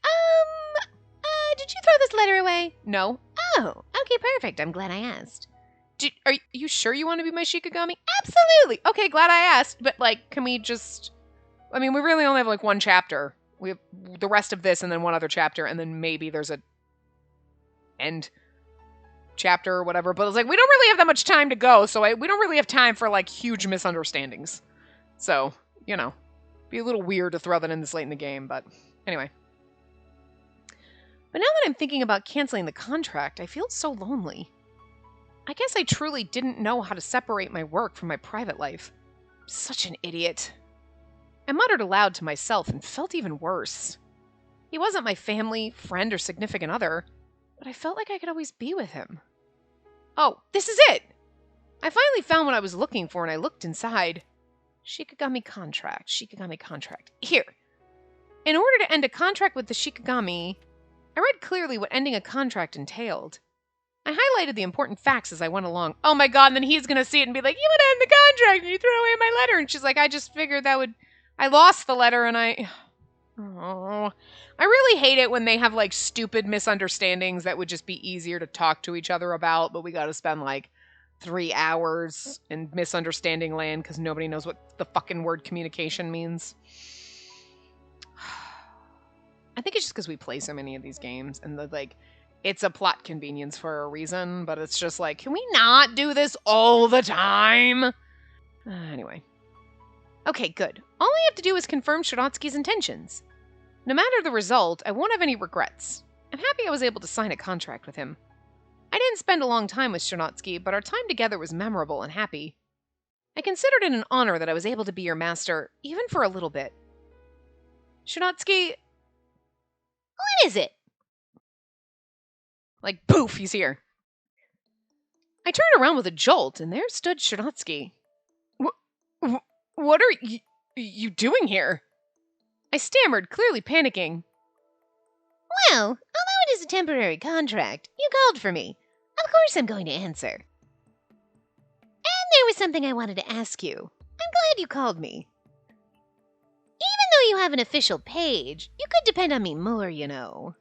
did you throw this letter away? No. Oh, okay, perfect. I'm glad I asked. Are you sure you want to be my Shikigami? Absolutely. Okay, glad I asked. But, like, can we just... I mean, we really only have, like, one chapter. We have the rest of this and then one other chapter, and then maybe there's a end chapter or whatever. But it's like, we don't really have that much time to go, so we don't really have time for, like, huge misunderstandings. So, be a little weird to throw that in this late in the game, but anyway. But now that I'm thinking about canceling the contract, I feel so lonely. I guess I truly didn't know how to separate my work from my private life. Such an idiot. I muttered aloud to myself and felt even worse. He wasn't my family, friend, or significant other, but I felt like I could always be with him. Oh, this is it! I finally found what I was looking for and I looked inside. Shikigami contract. Here. In order to end a contract with the Shikigami, I read clearly what ending a contract entailed. I highlighted the important facts as I went along. Oh my god, and then he's gonna see it and be like, you want to end the contract and you threw away my letter. And she's like, I just figured that would... I lost the letter and Oh. I really hate it when they have, like, stupid misunderstandings that would just be easier to talk to each other about, but we gotta spend, like, 3 hours in misunderstanding land because nobody knows what the fucking word communication means. I think it's just because we play so many of these games and it's a plot convenience for a reason, but it's just like, can we not do this all the time? Anyway. Okay, good. All I have to do is confirm Shiratsky's intentions. No matter the result, I won't have any regrets. I'm happy I was able to sign a contract with him. I didn't spend a long time with Shiratsky, but our time together was memorable and happy. I considered it an honor that I was able to be your master, even for a little bit. Shiratsky, What is it? Like, poof, he's here. I turned around with a jolt, and there stood Shiratsky. What are you doing here? I stammered, clearly panicking. Well, although it is a temporary contract, you called for me. Of course I'm going to answer. And there was something I wanted to ask you. I'm glad you called me. Even though you have an official page, you could depend on me more, you know.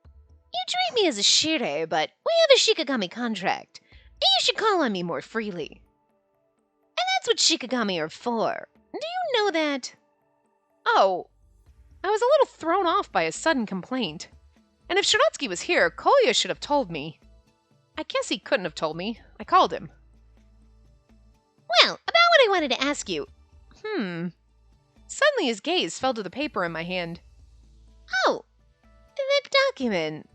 You treat me as a shire, but we have a Shikigami contract, and you should call on me more freely. And that's what Shikigami are for. Do you know that? Oh, I was a little thrown off by a sudden complaint. And if Shiratsky was here, Kolya should have told me. I guess he couldn't have told me. I called him. Well, about what I wanted to ask you. Suddenly his gaze fell to the paper in my hand. Oh, the document.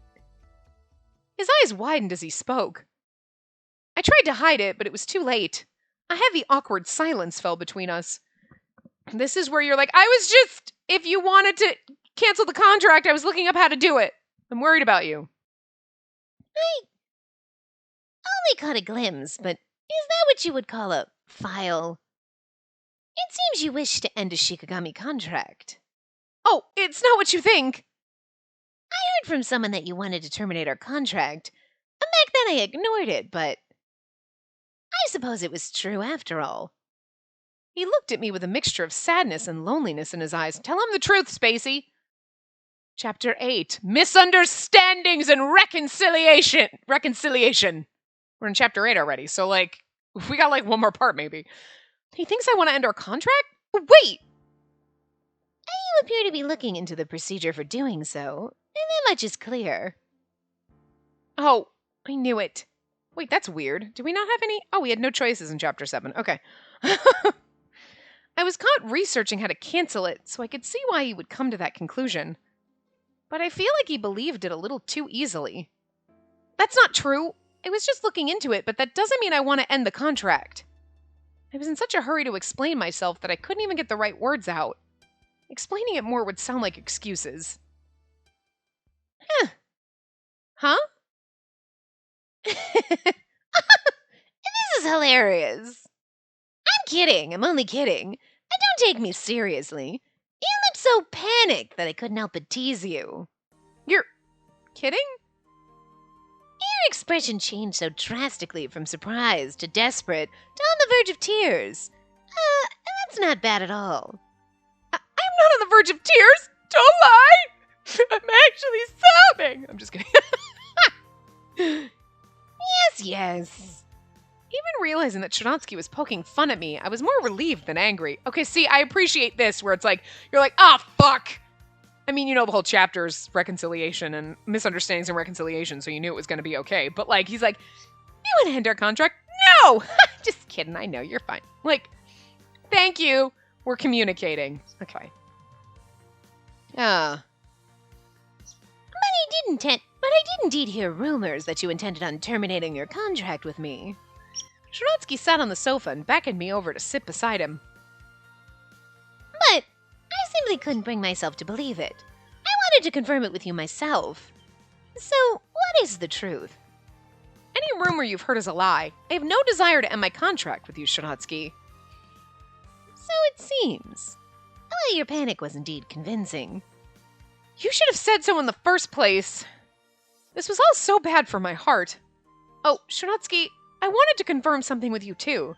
His eyes widened as he spoke. I tried to hide it, but it was too late. A heavy, awkward silence fell between us. This is where you're like, if you wanted to cancel the contract, I was looking up how to do it. I'm worried about you. I only caught a glimpse, but is that what you would call a file? It seems you wish to end a Shikigami contract. Oh, it's not what you think. I heard from someone that you wanted to terminate our contract, and back then I ignored it, but I suppose it was true after all. He looked at me with a mixture of sadness and loneliness in his eyes. Tell him the truth, Spacey. Chapter 8, Misunderstandings and Reconciliation. We're in Chapter 8 already, so, we got, one more part, maybe. He thinks I want to end our contract? Wait! You appear to be looking into the procedure for doing so, and that much is clear. Oh, I knew it. Wait, that's weird. Do we not have any? Oh, we had no choices in Chapter 7. Okay. I was caught researching how to cancel it, so I could see why he would come to that conclusion. But I feel like he believed it a little too easily. That's not true. I was just looking into it, but that doesn't mean I want to end the contract. I was in such a hurry to explain myself that I couldn't even get the right words out. Explaining it more would sound like excuses. Huh? This is hilarious. I'm kidding. I'm only kidding. And don't take me seriously. You looked so panicked that I couldn't help but tease you. You're kidding? Your expression changed so drastically from surprised to desperate to on the verge of tears. That's not bad at all. I'm not on the verge of tears. Don't lie. I'm actually sobbing. I'm just kidding. Yes. Even realizing that Shiratsky was poking fun at me, I was more relieved than angry. Okay, see, I appreciate this where it's like, you're like, fuck. I mean, the whole chapter's reconciliation and misunderstandings and reconciliation, so you knew it was going to be okay. But, he's like, you want to end our contract? No! Just kidding, I know, you're fine. Thank you. We're communicating. Okay. But I did indeed hear rumors that you intended on terminating your contract with me. Shiratsky sat on the sofa and beckoned me over to sit beside him. But I simply couldn't bring myself to believe it. I wanted to confirm it with you myself. So, what is the truth? Any rumor you've heard is a lie. I have no desire to end my contract with you, Shiratsky. So it seems. Well, your panic was indeed convincing. You should have said so in the first place. This was all so bad for my heart. Oh, Shiratsky, I wanted to confirm something with you, too.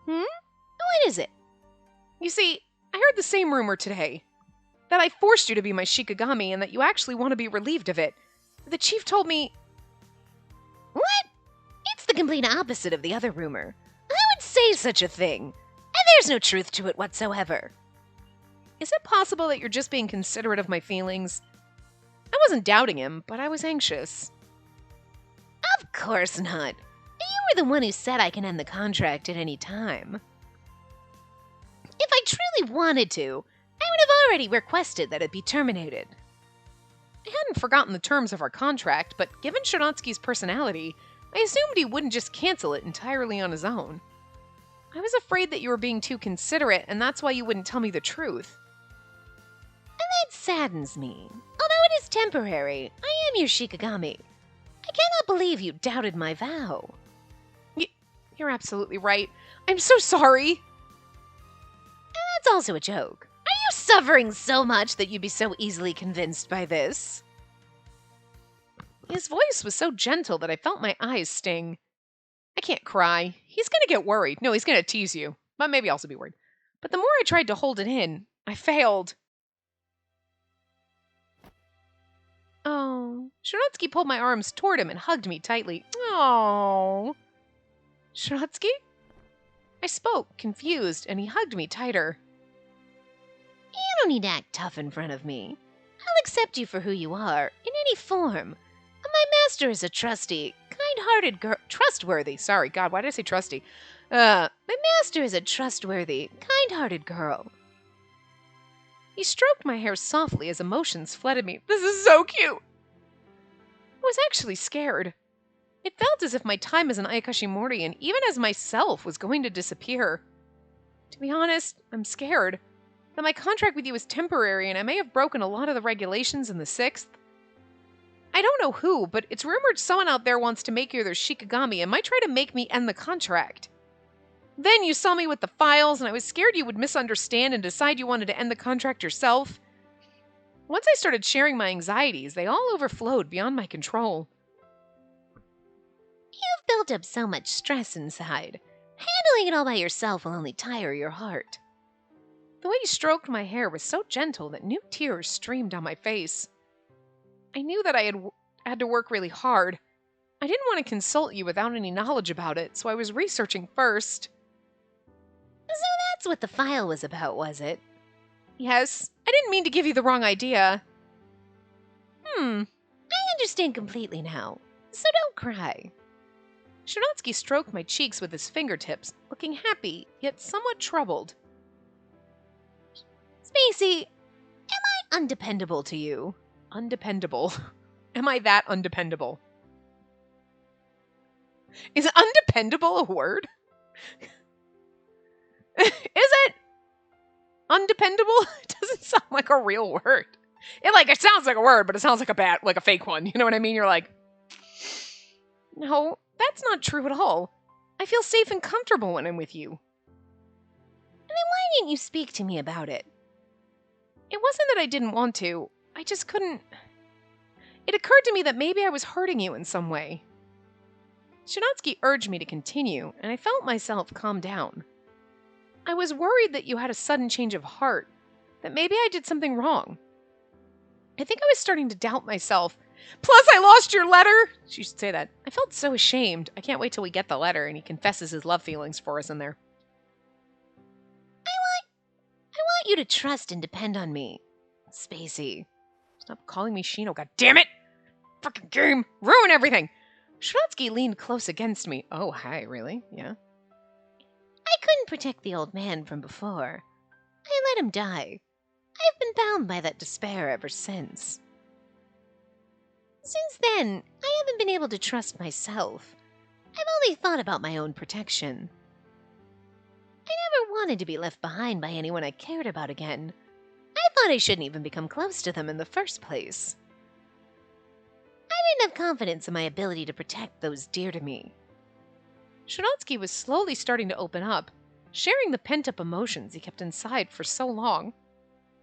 What is it? You see, I heard the same rumor today. That I forced you to be my Shikigami and that you actually want to be relieved of it. The chief told me... What? It's the complete opposite of the other rumor. I would say such a thing. And there's no truth to it whatsoever. Is it possible that you're just being considerate of my feelings? I wasn't doubting him, but I was anxious. Of course not. You were the one who said I can end the contract at any time. If I truly wanted to, I would have already requested that it be terminated. I hadn't forgotten the terms of our contract, but given Shiratsky's personality, I assumed he wouldn't just cancel it entirely on his own. I was afraid that you were being too considerate, and that's why you wouldn't tell me the truth. And It saddens me. Although it is temporary, I am your Shikigami. I cannot believe you doubted my vow. You're absolutely right. I'm so sorry. That's also a joke. Are you suffering so much that you'd be so easily convinced by this? His voice was so gentle that I felt my eyes sting. I can't cry. He's gonna get worried. No, he's gonna tease you. But maybe also be worried. But the more I tried to hold it in, I failed. Oh. Shiratsuki pulled my arms toward him and hugged me tightly. Oh. Shiratsuki? I spoke, confused, and he hugged me tighter. You don't need to act tough in front of me. I'll accept you for who you are, in any form. My master is a trustworthy. Sorry, God, why did I say trusty? My master is a trustworthy, kind-hearted girl. He stroked my hair softly as emotions flooded me. This is so cute. I was actually scared. It felt as if my time as an Ayakashimori and even as myself was going to disappear. To be honest, I'm scared that my contract with you is temporary and I may have broken a lot of the regulations in the 6th. I don't know who, but it's rumored someone out there wants to make you their Shikigami and might try to make me end the contract. Then you saw me with the files and I was scared you would misunderstand and decide you wanted to end the contract yourself. Once I started sharing my anxieties, they all overflowed beyond my control. You've built up so much stress inside. Handling it all by yourself will only tire your heart. The way he stroked my hair was so gentle that new tears streamed down my face. I knew that I had to work really hard. I didn't want to consult you without any knowledge about it, so I was researching first. So that's what the file was about, was it? Yes. I didn't mean to give you the wrong idea. I understand completely now, so don't cry. Shiratsuki stroked my cheeks with his fingertips, looking happy, yet somewhat troubled. Spacey, am I undependable to you? Undependable? Am I that undependable? Is undependable a word? Is it? Undependable? It doesn't sound like a real word. It sounds like a word, but it sounds like a fake one. You know what I mean? You're like, no, that's not true at all. I feel safe and comfortable when I'm with you. And then why didn't you speak to me about it? It wasn't that I didn't want to. I just couldn't. It occurred to me that maybe I was hurting you in some way. Shiratsuki urged me to continue, and I felt myself calm down. I was worried that you had a sudden change of heart, that maybe I did something wrong. I think I was starting to doubt myself. Plus, I lost your letter! She should say that. I felt so ashamed. I can't wait till we get the letter and he confesses his love feelings for us in there. I want you to trust and depend on me. Spacey. Stop calling me Shino, god damn it! Fucking game! Ruin everything! Shiratsuki leaned close against me. Oh, hi, really? Yeah? I couldn't protect the old man from before. I let him die. I've been bound by that despair ever since. Since then, I haven't been able to trust myself. I've only thought about my own protection. I never wanted to be left behind by anyone I cared about again. I thought I shouldn't even become close to them in the first place. I didn't have confidence in my ability to protect those dear to me. Shiratsuki was slowly starting to open up, sharing the pent-up emotions he kept inside for so long.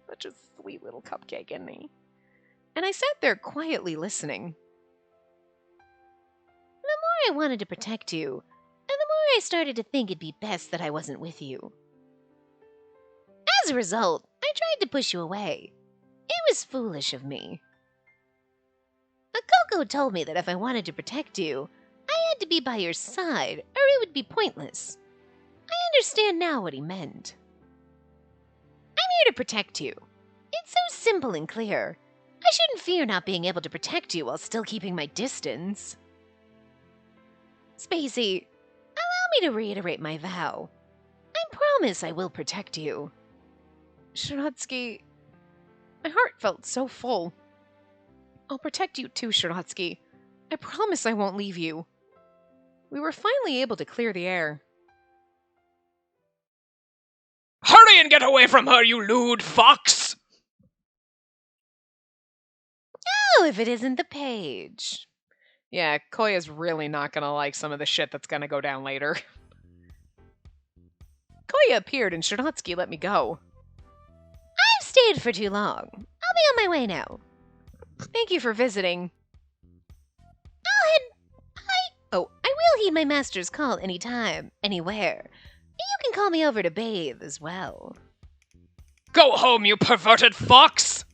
Such a sweet little cupcake, isn't he? And I sat there quietly listening. The more I wanted to protect you, and the more I started to think it'd be best that I wasn't with you. As a result, I tried to push you away. It was foolish of me. Akoko told me that if I wanted to protect you, I had to be by your side, or it would be pointless. I understand now what he meant. I'm here to protect you. It's so simple and clear. I shouldn't fear not being able to protect you while still keeping my distance. Spacey, allow me to reiterate my vow. I promise I will protect you. Shiratsuki, my heart felt so full. I'll protect you too, Shiratsuki. I promise I won't leave you. We were finally able to clear the air. Hurry and get away from her, you lewd fox! Oh, if it isn't the page. Yeah, Koya's really not gonna like some of the shit that's gonna go down later. Koya appeared and Shiratsuki let me go. I've stayed for too long. I'll be on my way now. Thank you for visiting. I will heed my master's call anytime, anywhere. You can call me over to bathe as well. Go home, you perverted fox!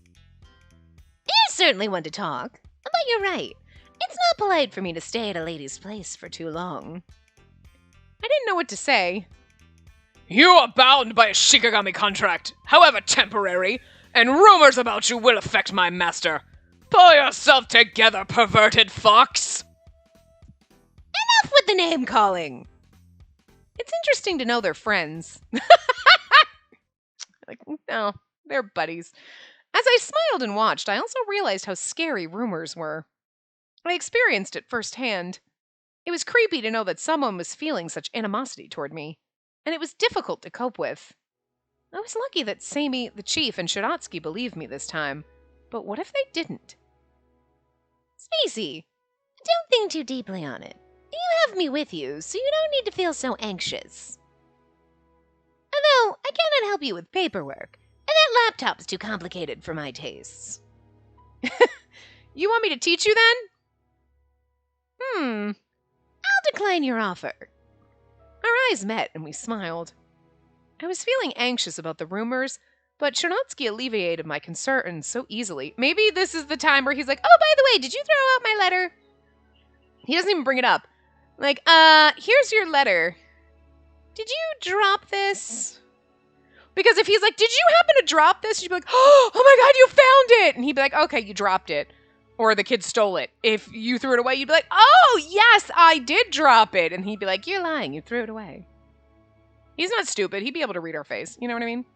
There's certainly one to talk, but you're right. It's not polite for me to stay at a lady's place for too long. I didn't know what to say. You are bound by a Shikigami contract, however temporary, and rumors about you will affect my master. Pull yourself together, perverted fox! Enough with the name-calling! It's interesting to know they're friends. Like, no, they're buddies. As I smiled and watched, I also realized how scary rumors were. I experienced it firsthand. It was creepy to know that someone was feeling such animosity toward me, and it was difficult to cope with. I was lucky that Seimi, the chief, and Shiratsuki believed me this time, but what if they didn't? Spacey, don't think too deeply on it. You have me with you, so you don't need to feel so anxious. Although, I cannot help you with paperwork, and that laptop's too complicated for my tastes. You want me to teach you then? I'll decline your offer. Our eyes met and we smiled. I was feeling anxious about the rumors, but Shiratsuki alleviated my concerns so easily. Maybe this is the time where he's like, oh, by the way, did you throw out my letter? He doesn't even bring it up. Like, here's your letter. Did you drop this? Because if he's like, did you happen to drop this? You'd be like, oh my god, you found it! And he'd be like, okay, you dropped it. Or the kid stole it. If you threw it away, you'd be like, oh, yes, I did drop it. And he'd be like, you're lying, you threw it away. He's not stupid. He'd be able to read our face. You know what I mean?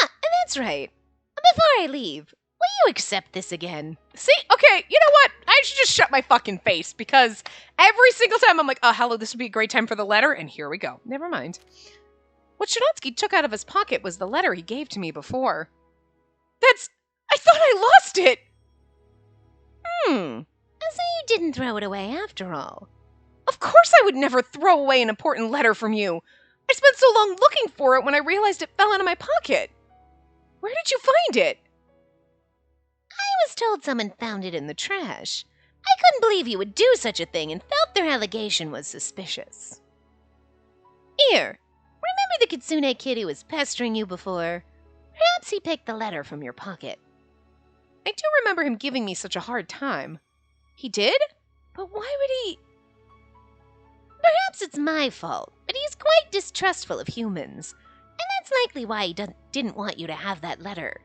Ah, that's right. Before I leave, will you accept this again? See? Okay, you know what? I should just shut my fucking face because every single time I'm like, oh, hello, this would be a great time for the letter. And here we go. Never mind. What Shiratsuki took out of his pocket was the letter he gave to me before. I thought I lost it! So you didn't throw it away after all. Of course I would never throw away an important letter from you. I spent so long looking for it when I realized it fell out of my pocket. Where did you find it? I was told someone found it in the trash. I couldn't believe you would do such a thing and felt their allegation was suspicious. Here, remember the Kitsune kid who was pestering you before? Perhaps he picked the letter from your pocket. I do remember him giving me such a hard time. He did? But why would he? Perhaps it's my fault, but he's quite distrustful of humans, and that's likely why he didn't want you to have that letter.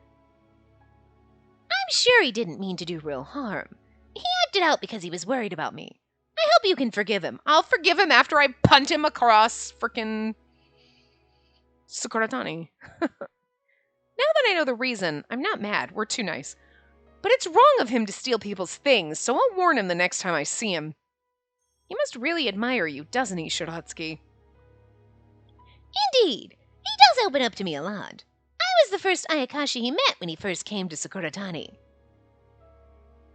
I'm sure he didn't mean to do real harm. He acted out because he was worried about me. I hope you can forgive him. I'll forgive him after I punt him across frickin' Sakuratani. Now that I know the reason, I'm not mad. We're too nice. But it's wrong of him to steal people's things, so I'll warn him the next time I see him. He must really admire you, doesn't he, Shiratsuki? Indeed. He does open up to me a lot. I was the first Ayakashi he met when he first came to Sakuratani.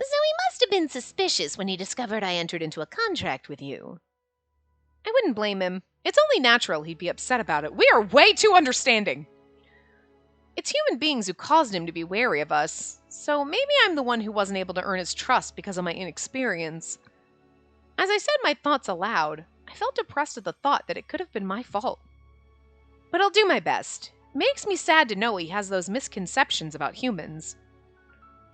So he must have been suspicious when he discovered I entered into a contract with you. I wouldn't blame him. It's only natural he'd be upset about it. We are way too understanding. It's human beings who caused him to be wary of us, so maybe I'm the one who wasn't able to earn his trust because of my inexperience. As I said my thoughts aloud, I felt depressed at the thought that it could have been my fault. But I'll do my best. It makes me sad to know he has those misconceptions about humans.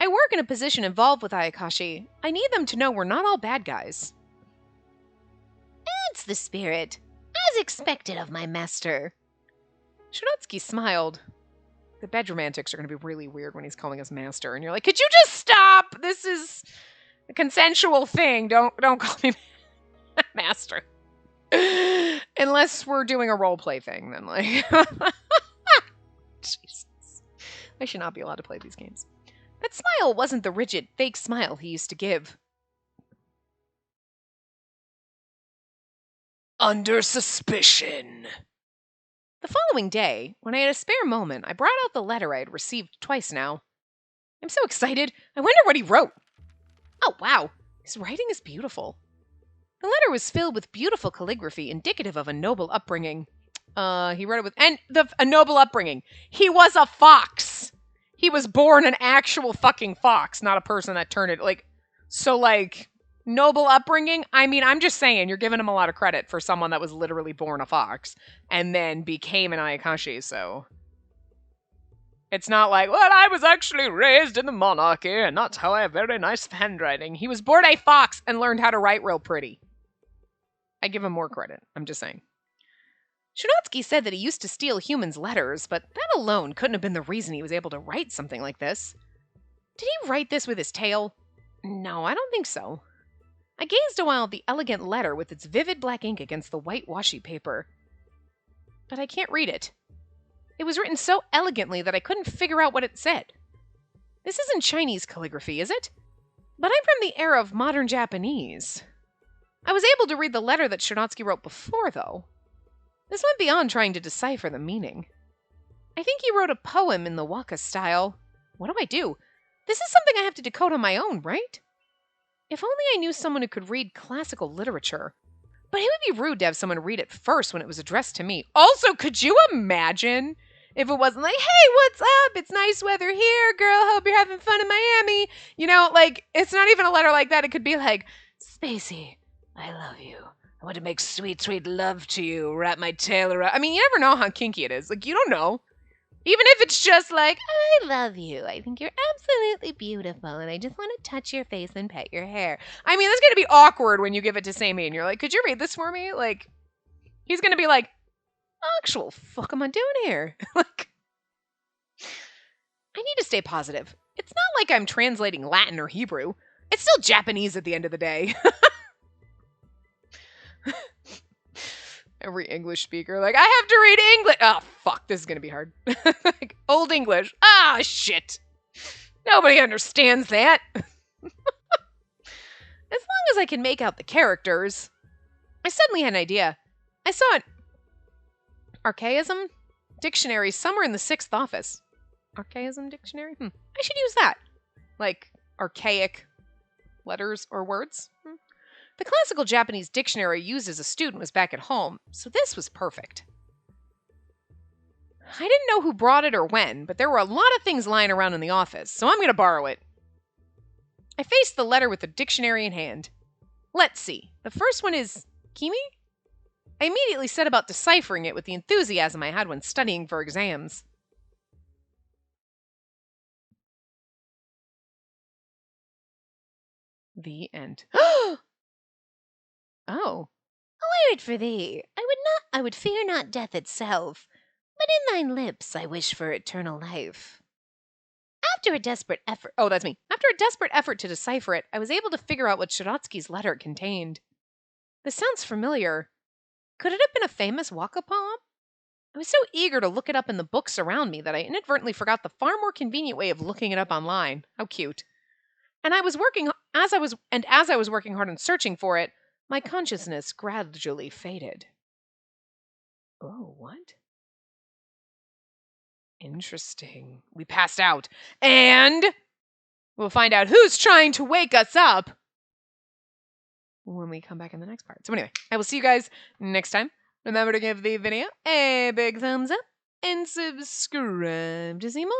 I work in a position involved with Ayakashi. I need them to know we're not all bad guys. That's the spirit, as expected of my master. Shiratsuki smiled. The bedroom antics are going to be really weird when he's calling us master, and you're like, could you just stop? This is a consensual thing. Don't call me master. Unless we're doing a role play thing, then like Jesus. I should not be allowed to play these games. That smile wasn't the rigid, fake smile he used to give. Under suspicion. The following day, when I had a spare moment, I brought out the letter I had received twice now. I'm so excited. I wonder what he wrote. Oh, wow. His writing is beautiful. The letter was filled with beautiful calligraphy, indicative of a noble upbringing. He wrote it with... And a noble upbringing. He was a fox. He was born an actual fucking fox, not a person that turned it. Like, so, like, noble upbringing? I mean, I'm just saying, you're giving him a lot of credit for someone that was literally born a fox and then became an Ayakashi, so... It's not like, well, I was actually raised in the monarchy, and that's how I have very nice handwriting. He was born a fox and learned how to write real pretty. I give him more credit. I'm just saying. Shunatsky said that he used to steal humans' letters, but that alone couldn't have been the reason he was able to write something like this. Did he write this with his tail? No, I don't think so. I gazed a while at the elegant letter with its vivid black ink against the white washi paper. But I can't read it. It was written so elegantly that I couldn't figure out what it said. This isn't Chinese calligraphy, is it? But I'm from the era of modern Japanese. I was able to read the letter that Shunatsky wrote before, though. This went beyond trying to decipher the meaning. I think he wrote a poem in the waka style. What do? This is something I have to decode on my own, right? If only I knew someone who could read classical literature. But it would be rude to have someone read it first when it was addressed to me. Also, could you imagine if it wasn't like, hey, what's up? It's nice weather here, girl. Hope you're having fun in Miami. You know, like, it's not even a letter like that. It could be like, Spacey, I love you. I want to make sweet, sweet love to you. Wrap my tail around. I mean, you never know how kinky it is. Like, you don't know. Even if it's just like, I love you. I think you're absolutely beautiful. And I just want to touch your face and pet your hair. I mean, that's going to be awkward when you give it to Sammy and you're like, could you read this for me? Like, he's going to be like, actual fuck am I doing here? Like, I need to stay positive. It's not like I'm translating Latin or Hebrew. It's still Japanese at the end of the day. Every English speaker, like, I have to read English. Oh, fuck, this is going to be hard. Like, Old English. Ah, shit. Nobody understands that. As long as I can make out the characters. I suddenly had an idea. I saw an archaism dictionary somewhere in the 6th office. Archaism dictionary? I should use that. Like, archaic letters or words. The classical Japanese dictionary I used as a student was back at home, so this was perfect. I didn't know who brought it or when, but there were a lot of things lying around in the office, so I'm going to borrow it. I faced the letter with the dictionary in hand. Let's see. The first one is Kimi? I immediately set about deciphering it with the enthusiasm I had when studying for exams. The end. Oh. A word for thee. I would fear not death itself, but in thine lips I wish for eternal life. After a desperate effort... Oh, that's me. After a desperate effort to decipher it, I was able to figure out what Shiratsky's letter contained. This sounds familiar. Could it have been a famous waka poem? I was so eager to look it up in the books around me that I inadvertently forgot the far more convenient way of looking it up online. How cute. And as I was working hard on searching for it, my consciousness gradually faded. Oh, what? Interesting. We passed out. And we'll find out who's trying to wake us up when we come back in the next part. So anyway, I will see you guys next time. Remember to give the video a big thumbs up and subscribe to see more.